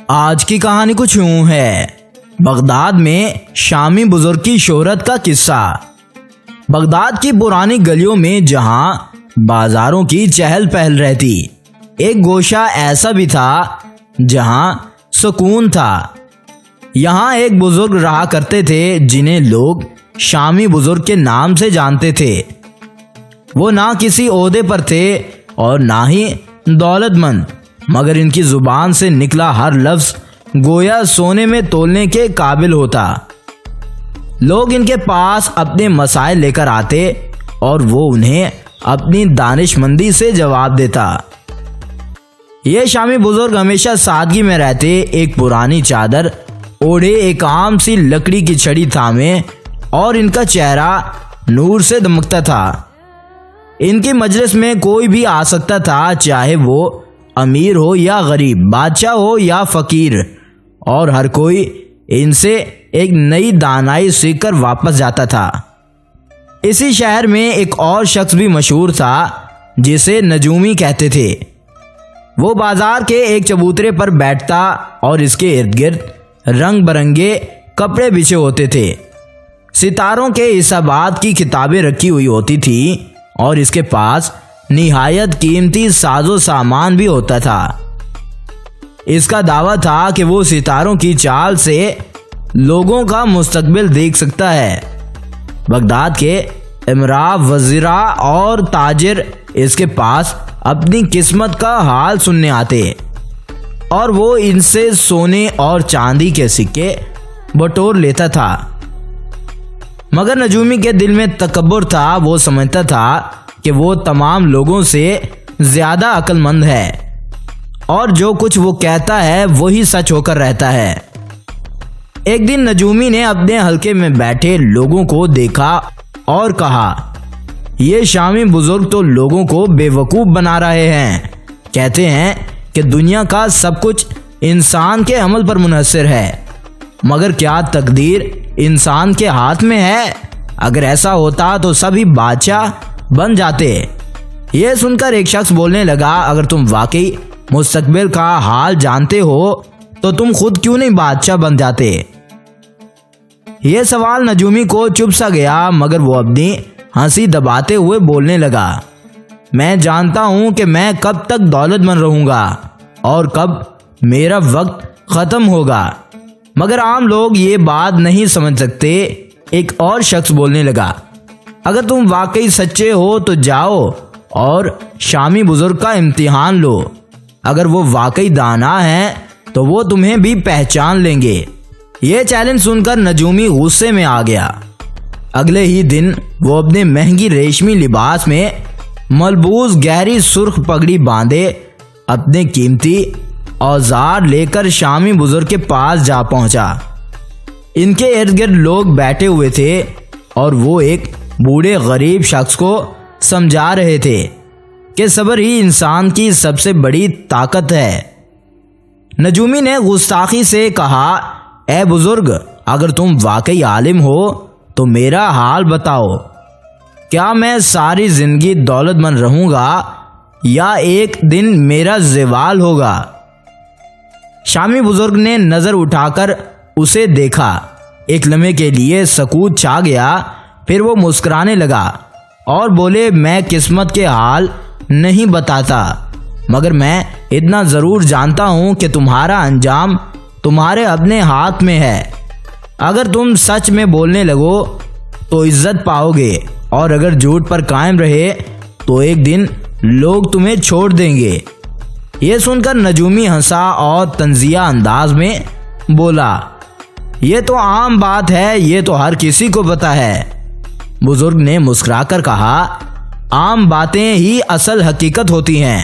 آج کی کہانی کچھ یوں ہے۔ بغداد میں شامی بزرگ کی شہرت کا قصہ۔ بغداد کی پرانی گلیوں میں جہاں بازاروں کی چہل پہل رہتی، ایک گوشہ ایسا بھی تھا جہاں سکون تھا۔ یہاں ایک بزرگ رہا کرتے تھے جنہیں لوگ شامی بزرگ کے نام سے جانتے تھے۔ وہ نہ کسی عہدے پر تھے اور نہ ہی دولت مند، مگر ان کی زبان سے نکلا ہر لفظ گویا سونے میں تولنے کے قابل ہوتا۔ لوگ ان کے پاس اپنے مسائل لے کر آتے اور وہ انہیں اپنی دانش مندی سے جواب دیتا۔ یہ شامی بزرگ ہمیشہ سادگی میں رہتے، ایک پرانی چادر اوڑھے، ایک عام سی لکڑی کی چھڑی تھامے، اور ان کا چہرہ نور سے دمکتا تھا۔ ان کی مجلس میں کوئی بھی آ سکتا تھا، چاہے وہ امیر ہو یا غریب، بادشاہ ہو یا فقیر، اور ہر کوئی ان سے ایک نئی دانائی سیکھ کر واپس جاتا تھا۔ اسی شہر میں ایک اور شخص بھی مشہور تھا جسے نجومی کہتے تھے۔ وہ بازار کے ایک چبوترے پر بیٹھتا اور اس کے ارد گرد رنگ برنگے کپڑے بچھے ہوتے تھے۔ ستاروں کے حسابات کی کتابیں رکھی ہوئی ہوتی تھیں اور اس کے پاس نہایت قیمتی ساز و سامان بھی ہوتا تھا۔ اس کا دعویٰ تھا کہ وہ ستاروں کی چال سے لوگوں کا مستقبل دیکھ سکتا ہے۔ بغداد کے امراء، وزراء اور تاجر اس کے پاس اپنی قسمت کا حال سننے آتے اور وہ ان سے سونے اور چاندی کے سکے بٹور لیتا تھا۔ مگر نجومی کے دل میں تکبر تھا۔ وہ سمجھتا تھا کہ وہ تمام لوگوں سے زیادہ عقل مند ہے اور جو کچھ وہ کہتا ہے وہی سچ ہو کر رہتا ہے۔ ایک دن نجومی نے اپنے حلقے میں بیٹھے لوگوں کو دیکھا اور کہا، یہ شامی بزرگ تو لوگوں کو بے وقوف بنا رہے ہیں۔ کہتے ہیں کہ دنیا کا سب کچھ انسان کے عمل پر منحصر ہے، مگر کیا تقدیر انسان کے ہاتھ میں ہے؟ اگر ایسا ہوتا تو سبھی بادشاہ بن جاتے۔ یہ سن کر ایک شخص بولنے لگا، اگر تم واقعی مستقبل کا حال جانتے ہو تو تم خود کیوں نہیں بادشاہ بن جاتے؟ یہ سوال نجومی کو چبھ سا گیا، مگر وہ اپنی ہنسی دباتے ہوئے بولنے لگا، میں جانتا ہوں کہ میں کب تک دولت مند رہوں گا اور کب میرا وقت ختم ہوگا، مگر عام لوگ یہ بات نہیں سمجھ سکتے۔ ایک اور شخص بولنے لگا، اگر تم واقعی سچے ہو تو جاؤ اور شامی بزرگ کا امتحان لو، اگر وہ واقعی دانا ہیں تو وہ تمہیں بھی پہچان لیں گے۔ یہ چیلنج سن کر نجومی غصے میں آ گیا۔ اگلے ہی دن وہ اپنے مہنگی ریشمی لباس میں ملبوس گہری سرخ پگڑی باندھے اپنے قیمتی اوزار لے کر شامی بزرگ کے پاس جا پہنچا۔ ان کے ارد گرد لوگ بیٹھے ہوئے تھے اور وہ ایک بوڑھے غریب شخص کو سمجھا رہے تھے کہ صبر ہی انسان کی سب سے بڑی طاقت ہے۔ نجومی نے گستاخی سے کہا، اے بزرگ، اگر تم واقعی عالم ہو تو میرا حال بتاؤ، کیا میں ساری زندگی دولت مند رہوں گا یا ایک دن میرا زوال ہوگا؟ شامی بزرگ نے نظر اٹھا کر اسے دیکھا۔ ایک لمحے کے لیے سکوت چھا گیا، پھر وہ مسکرانے لگا اور بولے، میں قسمت کے حال نہیں بتاتا، مگر میں اتنا ضرور جانتا ہوں کہ تمہارا انجام تمہارے اپنے ہاتھ میں ہے۔ اگر تم سچ میں بولنے لگو تو عزت پاؤ گے، اور اگر جھوٹ پر قائم رہے تو ایک دن لوگ تمہیں چھوڑ دیں گے۔ یہ سن کر نجومی ہنسا اور طنزیہ انداز میں بولا، یہ تو عام بات ہے، یہ تو ہر کسی کو پتہ ہے۔ بزرگ نے مسکرا کر کہا، عام باتیں ہی اصل حقیقت ہوتی ہیں،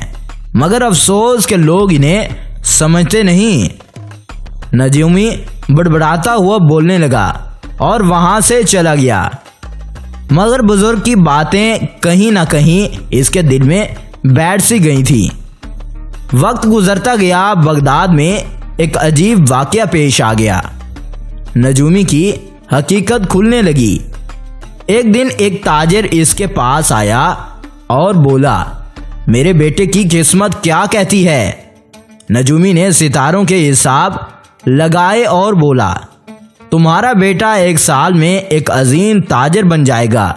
مگر افسوس کہ لوگ انہیں سمجھتے نہیں۔ نجومی بڑبڑاتا ہوا بولنے لگا اور وہاں سے چلا گیا، مگر بزرگ کی باتیں کہیں نہ کہیں اس کے دل میں بیٹھ سی گئی تھی۔ وقت گزرتا گیا، بغداد میں ایک عجیب واقعہ پیش آ گیا۔ نجومی کی حقیقت کھلنے لگی۔ ایک دن ایک تاجر اس کے پاس آیا اور بولا، میرے بیٹے کی قسمت کیا کہتی ہے؟ نجومی نے ستاروں کے حساب لگائے اور بولا، تمہارا بیٹا 1 سال میں ایک عظیم تاجر بن جائے گا،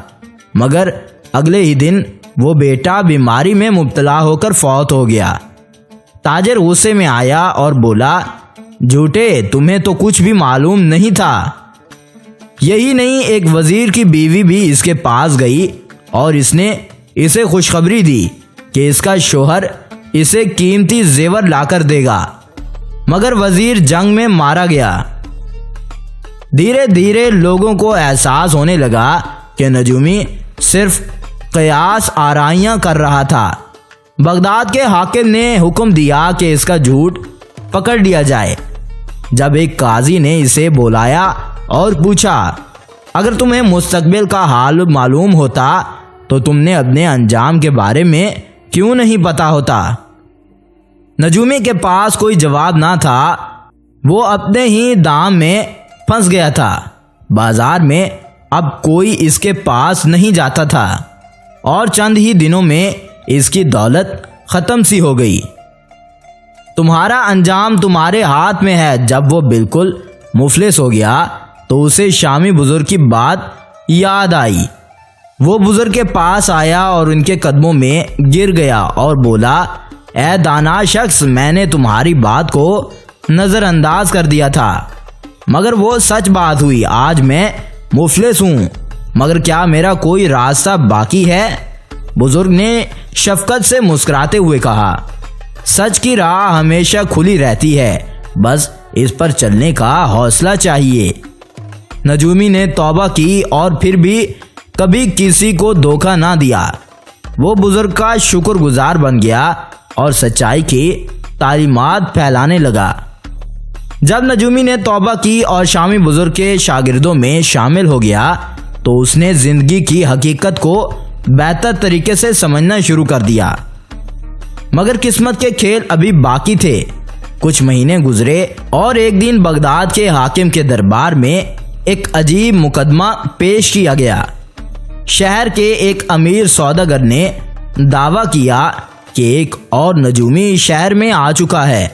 مگر اگلے ہی دن وہ بیٹا بیماری میں مبتلا ہو کر فوت ہو گیا۔ تاجر غصے میں آیا اور بولا، جھوٹے، تمہیں تو کچھ بھی معلوم نہیں تھا۔ یہی نہیں، ایک وزیر کی بیوی بھی اس کے پاس گئی اور اس نے اسے خوشخبری دی کہ اس کا شوہر اسے قیمتی زیور لا کر دے گا، مگر وزیر جنگ میں مارا گیا۔ دھیرے دھیرے لوگوں کو احساس ہونے لگا کہ نجومی صرف قیاس آرائیاں کر رہا تھا۔ بغداد کے حاکم نے حکم دیا کہ اس کا جھوٹ پکڑ لیا جائے۔ جب ایک قاضی نے اسے بلایا اور پوچھا، اگر تمہیں مستقبل کا حال معلوم ہوتا تو تم نے اپنے انجام کے بارے میں کیوں نہیں پتا ہوتا؟ نجومی کے پاس کوئی جواب نہ تھا، وہ اپنے ہی دام میں پھنس گیا تھا۔ بازار میں اب کوئی اس کے پاس نہیں جاتا تھا اور چند ہی دنوں میں اس کی دولت ختم سی ہو گئی۔ تمہارا انجام تمہارے ہاتھ میں ہے۔ جب وہ بالکل مفلس ہو گیا تو اسے شامی بزرگ کی بات یاد آئی۔ وہ بزرگ کے پاس آیا اور ان کے قدموں میں گر گیا اور بولا، اے دانا شخص، میں نے تمہاری بات کو نظر انداز کر دیا تھا، مگر وہ سچ بات ہوئی۔ آج میں مفلس ہوں، مگر کیا میرا کوئی راستہ باقی ہے؟ بزرگ نے شفقت سے مسکراتے ہوئے کہا، سچ کی راہ ہمیشہ کھلی رہتی ہے، بس اس پر چلنے کا حوصلہ چاہیے۔ نجومی نے توبہ کی اور پھر بھی کبھی کسی کو دھوکہ نہ دیا۔ وہ بزرگ کا شکر گزار بن گیا اور سچائی کی تعلیمات پھیلانے لگا۔ جب نجومی نے توبہ کی اور شامی بزرگ کے شاگردوں میں شامل ہو گیا تو اس نے زندگی کی حقیقت کو بہتر طریقے سے سمجھنا شروع کر دیا، مگر قسمت کے کھیل ابھی باقی تھے۔ کچھ مہینے گزرے اور ایک دن بغداد کے حاکم کے دربار میں ایک عجیب مقدمہ پیش کیا گیا۔ شہر کے ایک امیر سوداگر نے دعویٰ کیا کہ ایک اور نجومی شہر میں آ چکا ہے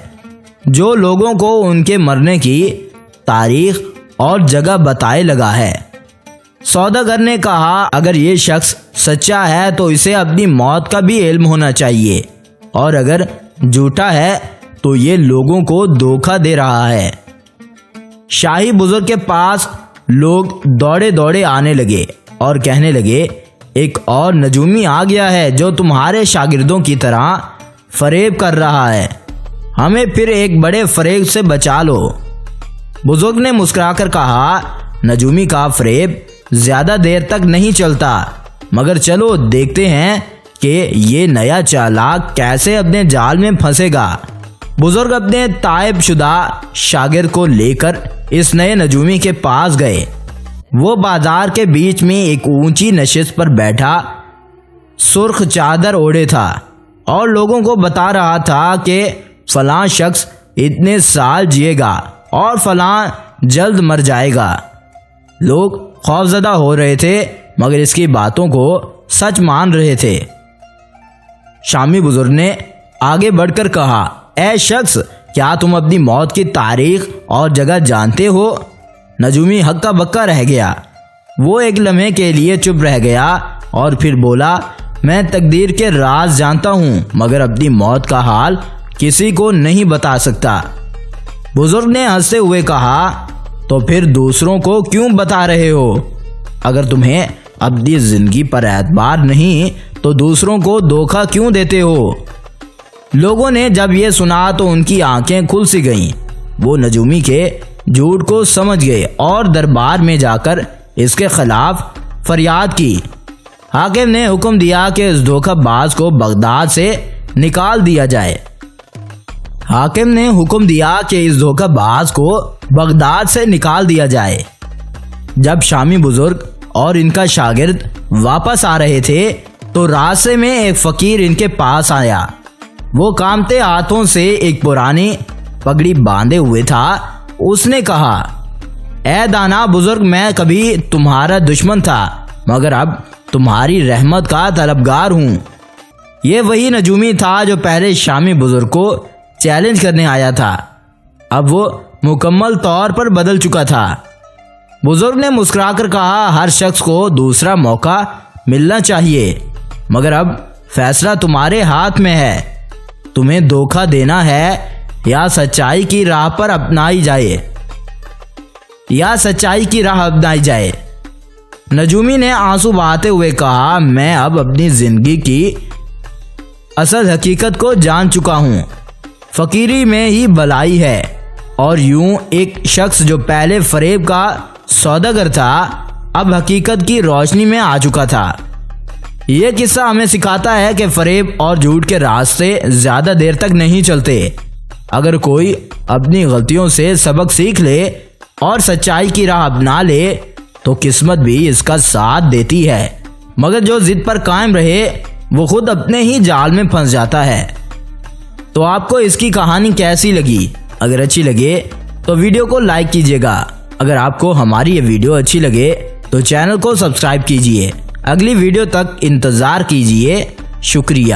جو لوگوں کو ان کے مرنے کی تاریخ اور جگہ بتائے لگا ہے۔ سوداگر نے کہا، اگر یہ شخص سچا ہے تو اسے اپنی موت کا بھی علم ہونا چاہیے، اور اگر جھوٹا ہے تو یہ لوگوں کو دھوکہ دے رہا ہے۔ شاہی بزرگ کے پاس لوگ دوڑے دوڑے آنے لگے اور کہنے لگے، ایک اور نجومی آ گیا ہے جو تمہارے شاگردوں کی طرح فریب کر رہا ہے، ہمیں پھر ایک بڑے فریب سے بچا لو۔ بزرگ نے مسکرا کر کہا، نجومی کا فریب زیادہ دیر تک نہیں چلتا، مگر چلو دیکھتے ہیں کہ یہ نیا چالاک کیسے اپنے جال میں پھنسے گا۔ بزرگ اپنے تائب شدہ شاگرد کو لے کر اس نئے نجومی کے پاس گئے۔ وہ بازار کے بیچ میں ایک اونچی نشست پر بیٹھا سرخ چادر اوڑھے تھا اور لوگوں کو بتا رہا تھا کہ فلاں شخص اتنے سال جیے گا اور فلاں جلد مر جائے گا۔ لوگ خوفزدہ ہو رہے تھے مگر اس کی باتوں کو سچ مان رہے تھے۔ شامی بزرگ نے آگے بڑھ کر کہا، اے شخص، کیا تم اپنی موت کی تاریخ اور جگہ جانتے ہو؟ نجومی ہکا بکا رہ گیا۔ وہ ایک لمحے کے لیے چپ رہ گیا اور پھر بولا، میں تقدیر کے راز جانتا ہوں مگر اپنی موت کا حال کسی کو نہیں بتا سکتا۔ بزرگ نے ہنستے ہوئے کہا، تو پھر دوسروں کو کیوں بتا رہے ہو؟ اگر تمہیں اپنی زندگی پر اعتبار نہیں تو دوسروں کو دھوکہ کیوں دیتے ہو؟ لوگوں نے جب یہ سنا تو ان کی آنکھیں کھل سی گئیں۔ وہ نجومی کے جھوٹ کو سمجھ گئے اور دربار میں جا کر اس کے خلاف فریاد کی۔ حاکم نے حکم دیا کہ اس دھوکہ باز کو بغداد سے نکال دیا جائے۔ حاکم نے حکم دیا کہ اس دھوکہ باز کو بغداد سے نکال دیا جائے۔ جب شامی بزرگ اور ان کا شاگرد واپس آ رہے تھے تو راستے میں ایک فقیر ان کے پاس آیا۔ وہ کامتے ہاتھوں سے ایک پرانی پگڑی باندھے ہوئے تھا۔ اس نے کہا، اے دانا بزرگ، میں کبھی تمہارا دشمن تھا مگر اب تمہاری رحمت کا طلبگار ہوں۔ یہ وہی نجومی تھا جو پہلے شامی بزرگ کو چیلنج کرنے آیا تھا اب وہ مکمل طور پر بدل چکا تھا۔ بزرگ نے مسکرا کر کہا، ہر شخص کو دوسرا موقع ملنا چاہیے، مگر اب فیصلہ تمہارے ہاتھ میں ہے، تمہیں دھوکہ دینا ہے یا سچائی کی راہ پر اپنائی جائے۔ نجومی نے آنسو بہاتے ہوئے کہا، میں اب اپنی زندگی کی اصل حقیقت کو جان چکا ہوں، فقیری میں ہی بھلائی ہے، اور یوں ایک شخص جو پہلے فریب کا سوداگر تھا اب حقیقت کی روشنی میں آ چکا تھا۔ یہ قصہ ہمیں سکھاتا ہے کہ فریب اور جھوٹ کے راستے زیادہ دیر تک نہیں چلتے۔ اگر کوئی اپنی غلطیوں سے سبق سیکھ لے اور سچائی کی راہ اپنا لے تو قسمت بھی اس کا ساتھ دیتی ہے، مگر جو ضد پر قائم رہے وہ خود اپنے ہی جال میں پھنس جاتا ہے۔ تو آپ کو اس کی کہانی کیسی لگی؟ اگر اچھی لگے تو ویڈیو کو لائک کیجیے گا۔ اگر آپ کو ہماری یہ ویڈیو اچھی لگے تو چینل کو سبسکرائب کیجیے۔ اگلی ویڈیو تک انتظار کیجیے۔ شکریہ۔